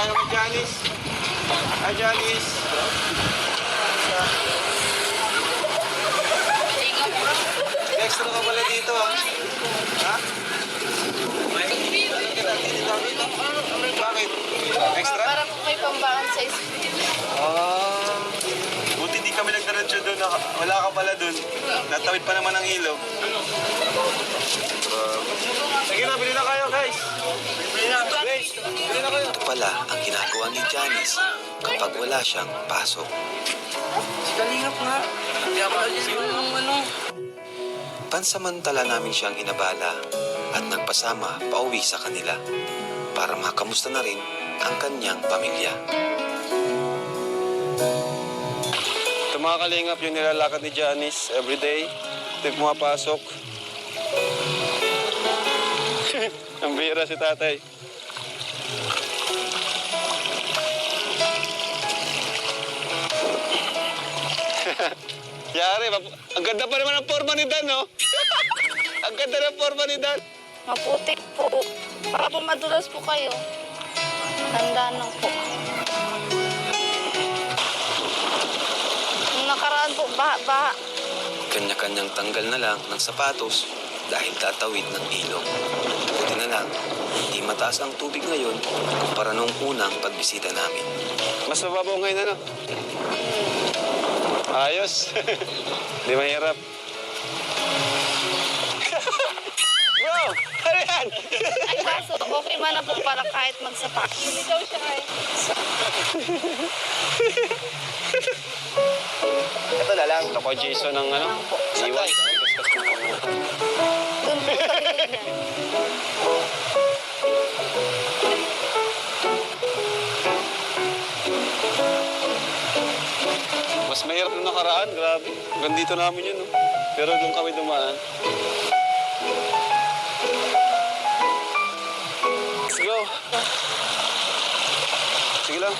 tayo kay Janice. Hi, Janice. Extra ka pala dito, ha? Ha? Bakit? Extra? Para po may pambaon sa Ah, buti di kami nagdiretso doon. Wala ka pala doon. Natawid pa naman ang ilog. Sige na, bili na kayo, guys. Bili na, guys. Bili na kayo. Ito pala ang ginagawa ni Janice kapag wala siyang pasok. Kalingap nga. Hindi ako alis yung ano. Pansamantala namin siyang inabala at nagpasama pauwi sa kanila para makamusta na rin ang kanyang pamilya. Ito mga kalingap, yung nilalakad ni Janice everyday. Ito yung pumapasok. Ang bihira si tatay. Yari, ang ganda pa naman ang forma ni Dan, no? Ang ganda ng forma ni Dan. maputik po. Para po madulas po kayo. Tandaan lang po. Nung nakaraan po, baha. Kanya-kanyang tanggal na lang ng sapatos dahil tatawid ng ilog. Buti na lang, hindi mataas ang tubig ngayon kumpara nung unang pagbisita namin. Mas mababaw ngayon, ano? Ayos. Di mahirap. Wow! Ano yan? Ay, kaso, okay man na po para kahit magsapak. Ikaw siya kayo. Ito na lang. Ito ko Jason ng ano? Iwan. Doon po sa gilid niya. Mas mahirap nung nakaraan. Grabe. Hanggang dito namin yun, no? Pero doon kami dumaan. Let's go. Sige lang.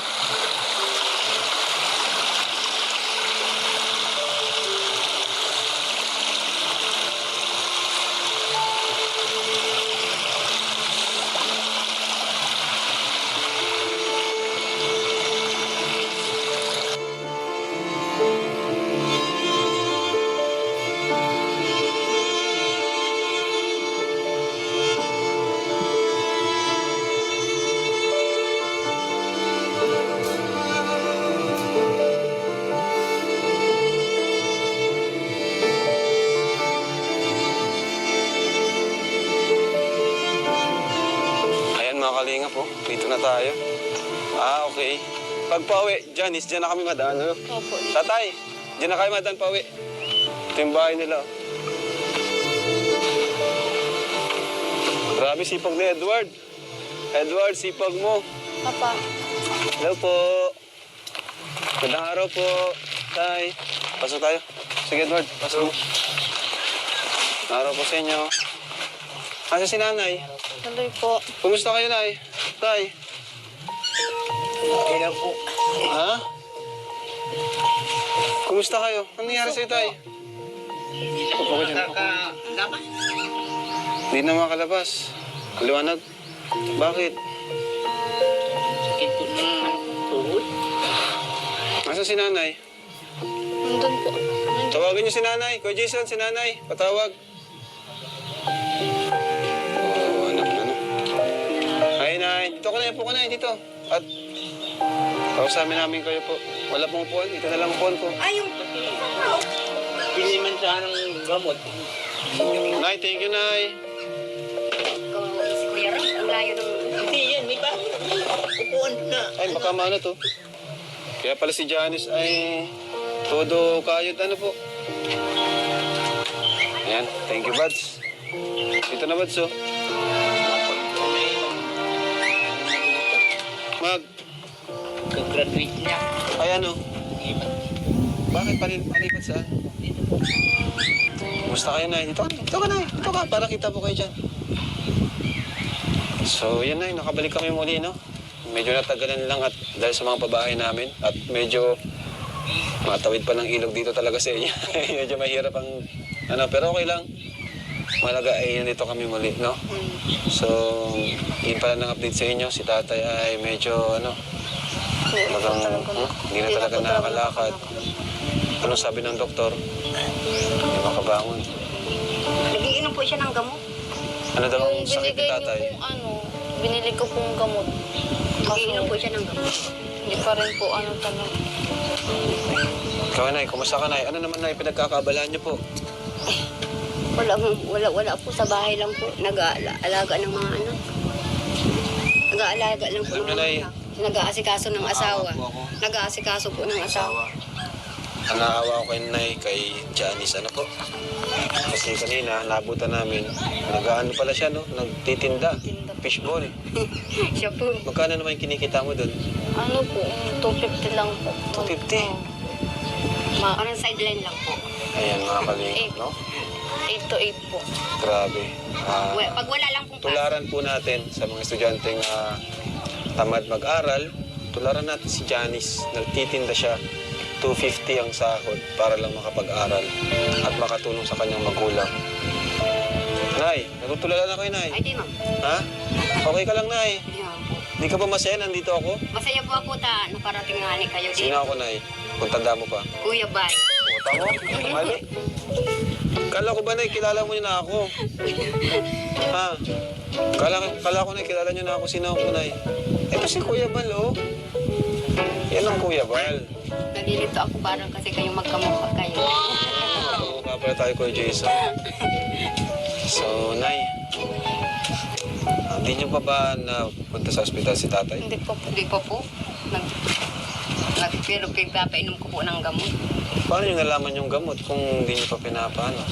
Ayan mga kalingap, oh. Dito na tayo. Ah, okay. Pag pauwi, Janice, dyan na kami madaan, ano? Opo. Tatay, dyan na kayo madaan pauwi. Ito yung bahay nila. Oh. Grabe, sipag ni Edward. Edward, sipag mo. Papa. Hello po. Magandang araw po. Tay, pasok tayo. Sige, Edward, pasok. Araw po sa inyo. Asa si nanay? Tuloy po. Kumusta kayo, nay? Tay? Okay lang po. Ha? Kumusta kayo? Anong nangyari sa'yo, tay? Upo ka dyan. Dapat. Hindi na makalabas. Liwanag. Bakit? Sakit po ng tuhod. Asa si nanay? Nandun po. Tawagin niyo si nanay. Kuya Jason, si nanay. Patawag. Oh, anak na, no? Ay, nay. Dito ka na. Upo ka na. Dito. At kausapin namin kayo po. Wala pong upuan. Dito na lang upuan ko. Ay, yung piniman sa ng gamot. Nay, thank you, nay. Ang layo ng... Hindi yan, may ba? Upuan na. Ay, baka maano to. Kaya pala si Janice ay todo kayod. Ano po? Ayan. Thank you, Buds. Dito na, Buds, oh. Mag. Kag-graduate niya. Ay, ano? Bakit palipat saan? Kumusta kayo, Nay? Dito ka, dito ka, Nay. Dito ka, para kita po kayo dyan. So, yan, Nay. Nakabalik kami muli, no? Medyo natagalan lang at dahil sa mga pabahay namin at medyo matawid pa ng ilog dito talaga sa inyo. Medyo mahirap ang ano, pero okay lang. malaga ay nandito kami muli, no? So, yun pala ng update sa inyo. Si tatay ay medyo, talagang, hindi na talaga nakakalakad. Anong sabi ng doktor? Hindi makabangon. Nagiinom po siya ng gamot. Ano daw ang Yung sakit ni binigay niyo tatay? pong binili ko pong gamot. Nagiinom po siya ng gamot. Hindi pa rin po talaga. Ikaw, Nay, kumusta ka, Nay? Ano naman, Nay, pinagkakabalaan niyo po? Wala po sa bahay lang po. Nag-aalaga ng mga anak. Nag-aalaga lang po Alam ng niyo, mga Nay, anak. Nag-aasikaso ng asawa. po ako. Nag-aasikaso po ng asawa. Ang naawa ko kay Nay, kay Janice, ano po? Kasi kanina, nabutan namin, nag-ano pala siya, no? Nagtitinda, fishball. Siya po. Magkano naman yung kinikita mo doon? Ano po, 250 lang po. 250? Parang sideline lang po. Ayan, mga kalingap, no? 8 to 8 po. Grabe. Pag wala lang pong Tularan po natin sa mga estudyanteng tamad mag-aral, tularan natin si Janice. Nagtitinda siya, 250 ang sahod para lang makapag-aral at makatulong sa kanyang magulang. Nay, natutulala na kayo, Nay. Ay, di ma'am. Ha? Okay ka lang, Nay. Di ma'am po. Hindi ka ba masaya? Nandito ako? Masaya po ako nakarating nga ni kayo Sino dito. ako, Nay? Kung tanda mo pa. Kuya Bay. Puta mo? Mali. Kala ko ba, Nay, kilala mo na ako? Ha? Kala ko, Nay, kilala niyo na ako. Sino ako, Nay? Ito si Kuya Bal, oh. Yan ang Kuya Bal. Nalilito ako parang kasi kayo magkamukha kayo. Magkamukha pala tayo, Kuya Jason. So, Nay, hindi niyo pa ba na punta sa ospital si tatay? Hindi po po. Hindi pa po. Pero pinapainom ko po ng gamot. Paano niyo nalaman yung gamot kung hindi niyo pa pinapaano?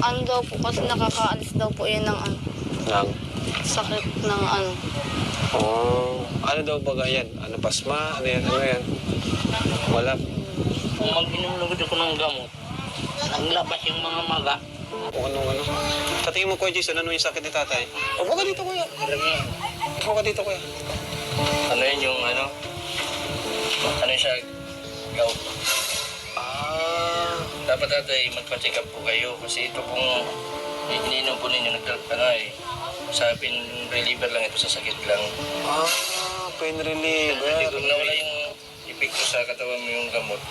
Ano daw po, kasi nakakaalis daw po yun ng Nang? sakit ng Oh, ano daw ba yan? Ano, pasma? Ano yan? Ano yan? Wala. Kung mag-inom lang ako ng gamot, naglabas yung mga maga. Kung ano. Sa tingin mo, Kuya Jason, ano yung sakit ni tatay? Upo ka dito, Kuya. Upo ka dito, Kuya. Ano yun yung ano? Ano siya? Gout. Dapat tatay, magpa-check up po kayo kasi ito pong iniinom po ninyo sa pain reliever lang ito, sa sakit lang. Pain Kasi reliever. kung nawala yung epekto sa katawan mo yung gamot,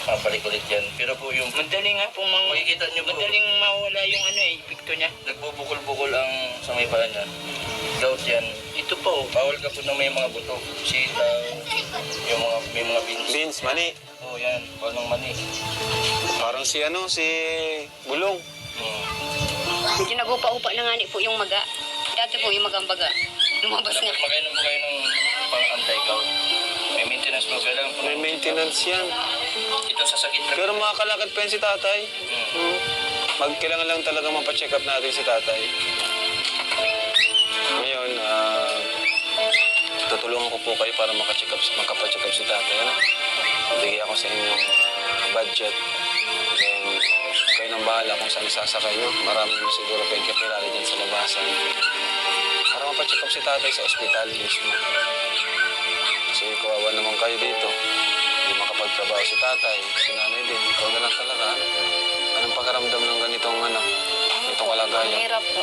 mabalik ulit yan. Pero po yung madaling nga pong makikita nyo po, madaling mawala yung epekto niya. Nagbubukol-bukol ang sa may paa niya. Gout yan. Ito po, bawal ka po na may mga buto. Sitaw, yung may mga beans. Beans, mani. Oo, yan. Bawal ng mani. Parang si Bulong. Medyo nagupa-upa na nga po yung maga. Dati po yung magambaga. Lumabas nga. Dapat magkainom po kayo ng pang-anti-gout. May maintenance po. Kailangan po. May maintenance yan. Ito sa sakit lang. Pero makakalakad pa yan si tatay. Kailangan lang talaga mapacheck up natin si tatay. Ngayon, tutulungan ko po kayo para makapacheck up si tatay. Ano? Bigay ako sa inyo budget. Then, kayo nang bahala kung saan sasakay nyo. Marami mo siguro kayo kakilala dyan sa labasan. Para mapacheck up si tatay sa ospital mismo. Kasi kawawa naman kayo dito. Hindi makapagtrabaho si tatay. Si nanay din. Ikaw na lang talaga. Anong pakaramdam ng ganitong kalagayan? Hirap po.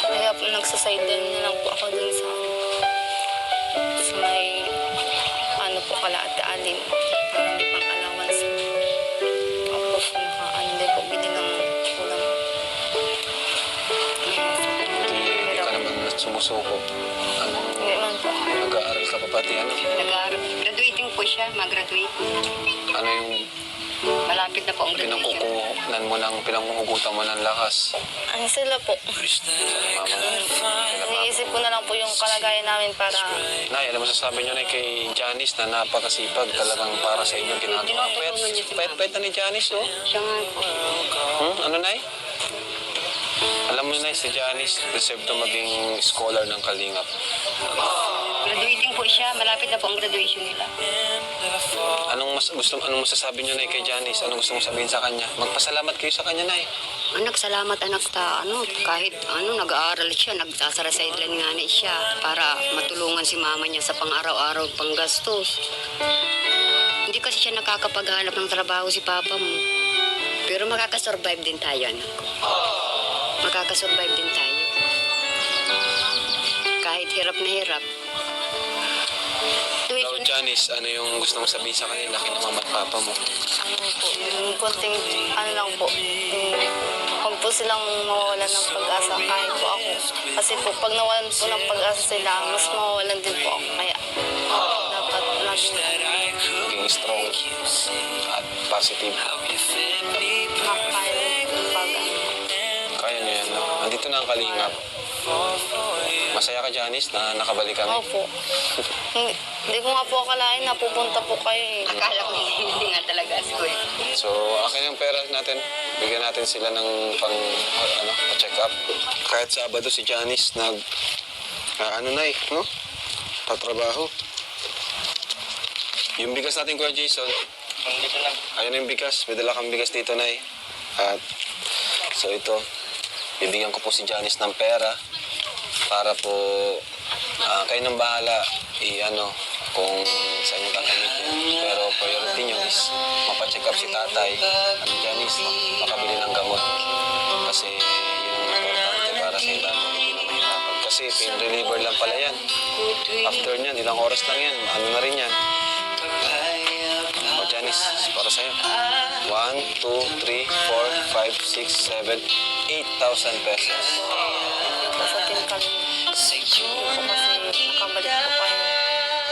Kaya po nagsasideline na lang po ako dun sa may kalaat-alim. Hindi pang allowance. Tapos hindi po bili ng ulam. Hindi ka naman sumusuko. Hindi man po. Nag-aaral ka pa pati Graduating po siya, mag-graduate. Ano yung Malapit na po ang graduation. pinanguhugutan mo ng lakas? Ano sila po? Mama, Iniisip ko na lang po yung kalagayan namin para Nay, alam mo sasabi niyo na kay Janice na napakasipag talagang para sa inyo ginagawa. Pet na ni Janice, oh. Siya nga po. Ano, Nay? Alam mo, Nay, si Janice deserve to maging scholar ng Kalingap. Graduating po siya, malapit na po ang graduation nila. Anong masasabi niyo, Nay, kay Janice? Anong gusto mong sabihin sa kanya? Magpasalamat kayo sa kanya, Nay. Anak, salamat anak kahit nag-aaral siya, nagsasara sideline nga ni siya para matulungan si mama niya sa pang-araw-araw panggastos. Hindi kasi siya nakakapaghanap ng trabaho si papa mo. Pero Pero makakasurvive din tayo, anak ko. Makakasurvive din tayo. Kahit hirap na hirap. Ikaw, Janice, ano yung gusto mong sabihin sa kanila, kina mama at papa mo? Ano po, yung konting, ano lang po, huwag po silang mawawalan ng pag-asa kahit po ako. Kasi po, pag nawalan po ng pag-asa sila, mas mawawalan din po ako. Kaya, dapat laging Maging strong at positive. makakaya yung pag-ano. Kaya niyo yan, no? Nandito na ang kalingap. Masaya ka, Janice, na nakabalik kami. Opo. Hindi ko nga po akalain na pupunta po kayo eh. Akala ko hindi nga talaga si Kuya. So, akin yung pera natin. Bigyan natin sila ng pa-check up. Kahit Sabado si Janice no? Tatrabaho. Yung bigas natin, Kuya Jason, Dito lang. ayun yung bigas. May dala kang bigas dito, Nay. At, so ito, bibigyan ko po si Janice ng pera para po kayo nang bahala kung saan yung gagamitin. Pero priority nyo is mapacheck up si tatay at Janice, makabili ng gamot. Kasi yun ang importante para sa ilan. Hindi na mahirapan. Kasi pain reliever lang pala yan. After nyan, ilang oras lang yan. Ano na rin yan. O Janice, para sa'yo. 1, 2, 3, 4, 5, 6, 7, 8,000 pesos. Dito sa Team Kalina. Hindi po kasi nakabalik po kayo.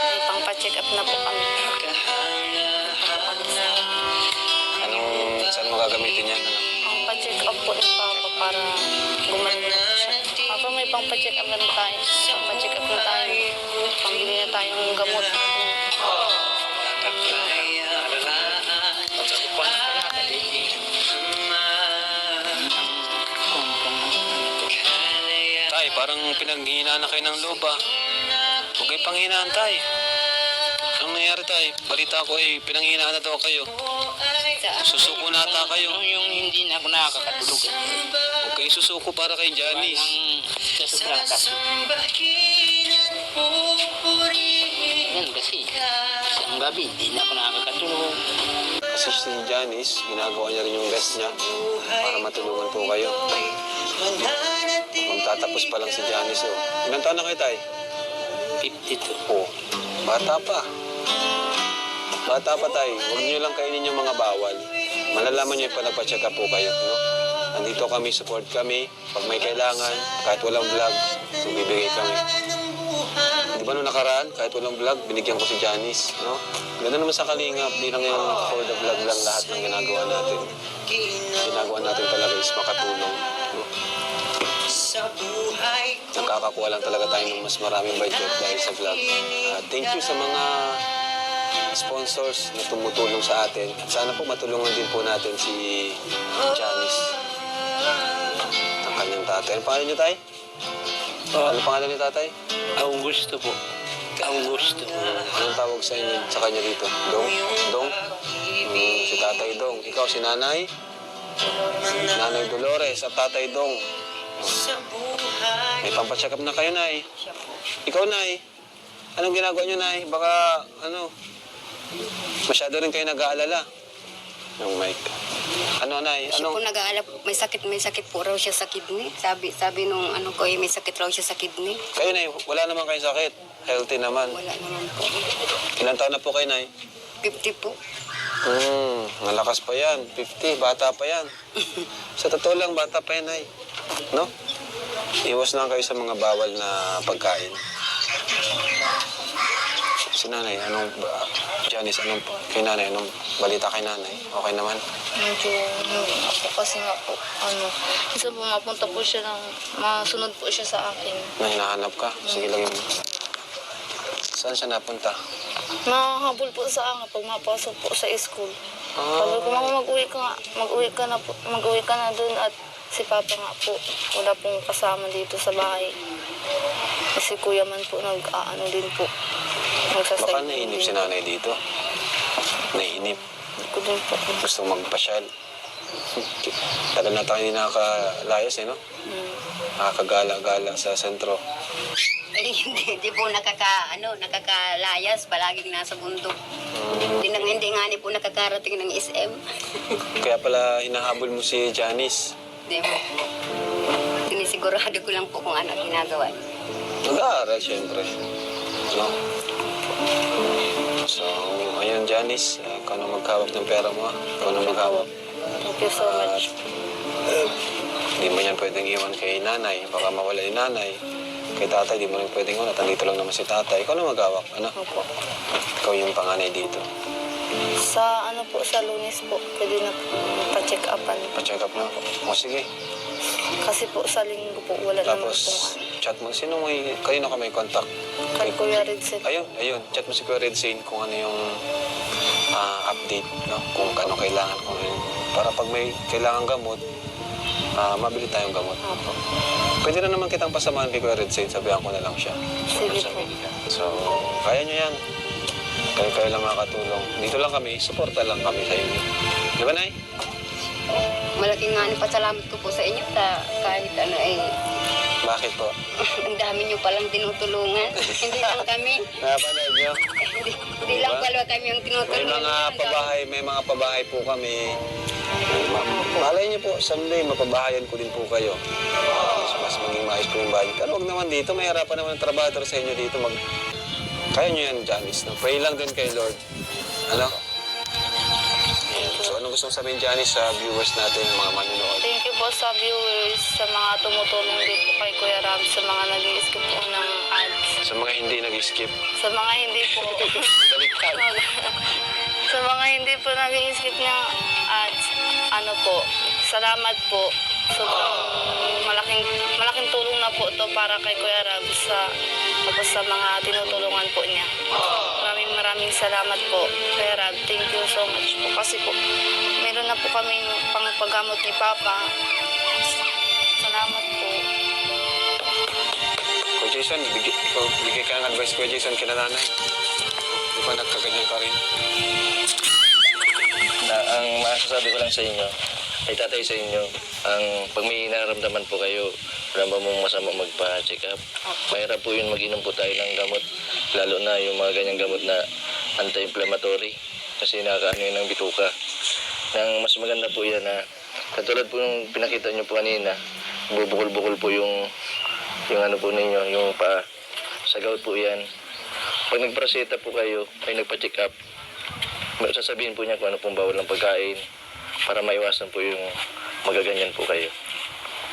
May pang-check up na po kami. Saan mo gagamitin yan? Ang pa-check up po ni Papa para gumaling na po siya. Papa, may pang-check up na tayo. Pang-check up na tayo. Pambili na tayong gamot. Tay, parang pinanghihinaan na kayo ng loba. Huwag kayo panghinaan, Tay. Anong nangyari, Tay? Balita ko pinanghihinaan na daw kayo. Susuko na ata kayo. Yung hindi na ako nakakatulog. Huwag kayo susuko para kay Janice. Sa sobrang kaso. Yan kasi. Isang gabi, hindi na ako nakakatulog. Kasi si Janice, ginagawa niya rin yung best niya para matulungan po kayo. Magtatapos pa lang si Janice. Ilang taon na kayo, Tay? 52. Oo. Bata pa. Bata pa, Tay. Huwag niyo lang kainin yung mga bawal. Malalaman niyo pa nagpa-check up po kayo, no? Nandito kami, support kami. Pag may kailangan, kahit walang vlog, bibigay kami. Di ba nung nakaraan, kahit walang vlog, binigyan ko si Janice, no? Ganoon naman sa Kalingap, di lang yung for the vlog lang lahat ng ginagawa natin. Ginagawa natin talaga is makatulong, no? Nagkakakuha lang talaga tayo ng mas maraming budget dahil sa vlog. Thank you sa mga sponsors na tumutulong sa atin. Sana po matulungan din po natin si Janice. Ang kanyang tatay. Ano pangalan niyo, Tay? Ano pangalan niyo, tatay? Augusto po. Augusto. Anong tawag sa inyo, sa kanya dito? Dong? Dong? Si Tatay Dong. Ikaw, si Nanay? Nanay Dolores at Tatay Dong. May pampacheck up na kayo, Nay. Ikaw, Nay. Anong ginagawa niyo, Nay? Baka, masyado rin kayo nag-aalala. Yung mic. Ano, Nay? Siya po Ano? nag-aalap, may sakit po raw siya sa kidney. Sabi nung may sakit raw siya sa kidney. Kayo, Nay, wala naman kayong sakit. Healthy naman. Wala naman po. Ilang taon na po kayo, Nay? 50 po. Malakas pa yan. 50, bata pa yan. Sa totoo lang, bata pa yan, Nay. No? Iwas lang kayo sa mga bawal na pagkain. Si Nanay, Janice, kay Nanay, anong balita kay Nanay? Okay naman? Medyo, ako kasi nga po, isa po mapunta po siya masunod po siya sa akin. Na hinahanap ka? Sige lang yun. Saan siya napunta? Nahabol po sa akin pag mapasok po sa school. Sabi ko, Mama, mag-uwi ka na dun at si Papa nga po, wala pong kasama dito sa bahay. Si Kuya man po, din po. Baka naiinip si Nanay dito. Naiinip. Ko din po. Gusto magpasyal. Tagal na tayo hindi nakakalayas eh, no? Nakakagala-gala sa sentro. Eh, hindi po nakakalayas, palaging nasa bundok. Hindi nga ni po nakakarating ng SM. Kaya pala hinahabol mo si Janice. Hindi po. Sinisigurado ko lang po kung ano ang ginagawa niya. Nag-aaral, syempre. No? So, ayun, Janice, ikaw na maghawak ng pera mo, ikaw na maghawak. Thank you so much. Hindi mo yan pwedeng iwan kay nanay, baka mawala yung nanay. Kay tatay, di mo rin pwedeng iwan, nandito lang naman si tatay. Ikaw na maghawak, ano? Opo. Ikaw yung panganay dito. Sa ano po, sa Lunes po, pwede na po pa-check upan. Pa-check up na. O sige. Kasi po sa linggo po, wala naman Tapos, pong chat mo. Kanino ka may contact? Kay Kuya Redset. Ayun. Chat mo si Kuya Red Zane kung ano yung update, no? Kung ano kailangan, kung ano yung... Para pag may kailangan gamot, mabili tayong gamot. Opo. Pwede na naman kitang pasamahan kay Kuya Red Zane, sabihan ko na lang siya. Sige po. So, kaya nyo yan. Kayo lang makakatulong. Dito lang kami, suporta lang kami sa inyo. Di ba, Nay? Malaking nga pasalamat ko po sa inyo kahit ano eh, Bakit po? ang dami niyo palang tinutulungan. Hindi lang kami. Napanood nyo? Hindi lang pala kami yung tinutulungan. May mga pabahay po kami. Malay niyo po, someday mapabahayan ko din po kayo. Mas maging maayos po yung bahay. Pero huwag naman dito, may harapan naman ng trabador sa inyo dito. Kaya nyo yan, Janice. No? Pray lang din kay Lord. Ano? Ayan. So, anong gusto mong sabihin, Janice, sa viewers natin, mga manunood? Thank you po sa viewers, sa mga tumutulong din po kay Kuya Ram, sa mga nag-i-skip po ng ads. Sa mga hindi nag-skip, Sa mga hindi po... baliktad. sa mga hindi po nag-i-skip ng ads, ano po, salamat po. Sobrang malaking tulong na po to para kay Kuya Rab tapos sa mga tinutulungan po niya. Maraming salamat po, Kuya Rab. Thank you so much po. Kasi po, meron na po kaming pangpagamot ni Papa. Salamat po. Kuya Jason, bigay ka ng advice, Kuya Jason, kina nanay. Di ba nagkaganyan ka rin? Ang masasabi ko lang sa inyo, ay tatay sa inyo, pag may nararamdaman po kayo, wala ba mong masama magpa-check up? Mahirap po yun, mag-inom po tayo ng gamot, lalo na yung mga ganyang gamot na anti-inflammatory, kasi nakakaano yun ng bituka. Mas maganda po yan na, katulad po yung pinakita nyo po kanina, bubukol-bukol po yung ano po ninyo, yung paa. Sa gout po yan. Pag nagpraseta po kayo, ay nagpa-check up, sasabihin po niya kung ano pong bawal ng pagkain para maiwasan po yung magaganyan po kayo.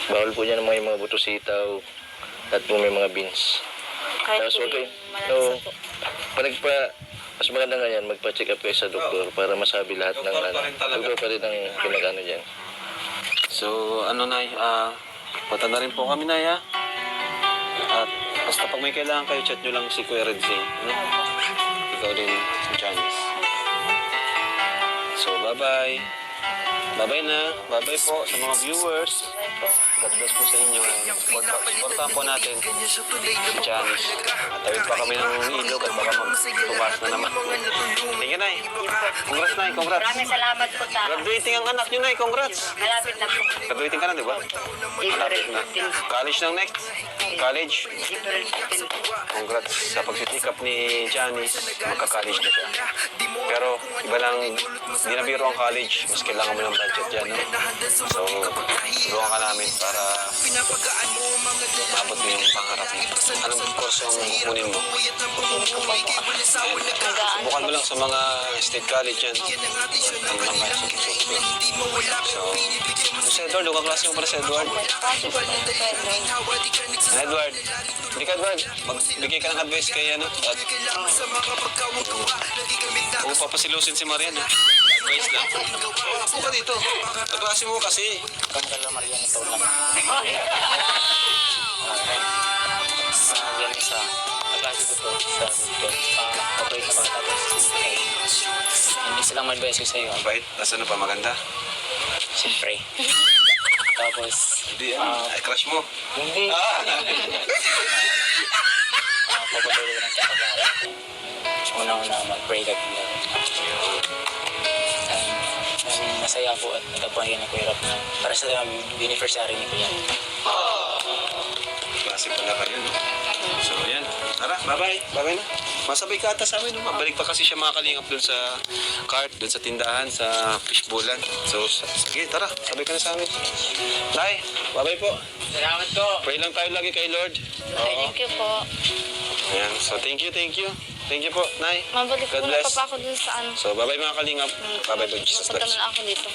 Bawal po niya ng mga buto sitaw at po may mga beans. Kahit Tapos po huwag kayo, yung malansa po. mas maganda nga yan, magpa-check up kayo sa doktor para masabi lahat ng Doktor pa rin talaga. doktor pa rin ang pinag-ano dyan. So, ano, Nay, punta na rin po kami, Nay, ha? At basta pag may kailangan kayo, chat nyo lang si Kuya Red Zane. Ano? Ikaw din, si Janice. So, bye-bye. Bye-bye na. Bye-bye po sa mga viewers. God bless po sa inyo. Supportahan po natin si Janice. At tawid pa kami ng ilog at baka magtumas na naman. Thank you, Nay. Congrats, Nay. Congrats. Maraming salamat po sa Graduating ang anak nyo, Nay. Congrats. malapit na po. Graduating ka na, di ba? Malapit na. College ng next. College. Congrats sa pagsisikap ni Janice. Magka-college na siya. Pero iba lang, hindi na biro ang college. Mas kailangan mo ng budget dyan. No? So, tulungan ka namin para maabot mo yung pangarap mo. Anong kurso ang kukunin mo? Subukan mo lang sa mga state college yan. Ano lang kaya sumusok. So, si Edward, huwag klase mo pala si Edward. Edward, hindi ka Edward, magbigay ka ng advice kay ano, at huwag papasilusin si Marian. Advice lang. Huwag ka dito. Kaklase mo kasi. Kamkala Marian ito lang. Yan isa. Kaklase ko to sa operate na pagkatapos. Hindi silang ma-advise ko sa iyo. Mabait, tas ano pa maganda? Siyempre. Tapos, Hindi ay crush mo. hindi. Papatuloy ko lang sa pag-aaral. Una-una mag-pray ka lang. masaya po at nagkapangyay ng Kuya Rap para sa anniversary ni Kuya. Klase pala kayo, no? So, yan. Tara, bye-bye. Bye-bye na. Masabay ka ata sa amin, no? Mabalik pa kasi siya makakalingap doon sa cart, doon sa tindahan, sa fishbowlan. So, sige, tara. Sabay ka na sa amin. Nay, bye-bye po. Salamat po. Pray lang tayo lagi kay Lord. Oo. Thank you po. Ayan. So, thank you, thank you. Thank you po, Nay. Mabalik God po na bless. pa ako dun sa ano. So, bye-bye mga kalingap. Bye-bye po, Jesus Pupunta Christ. na ako dito.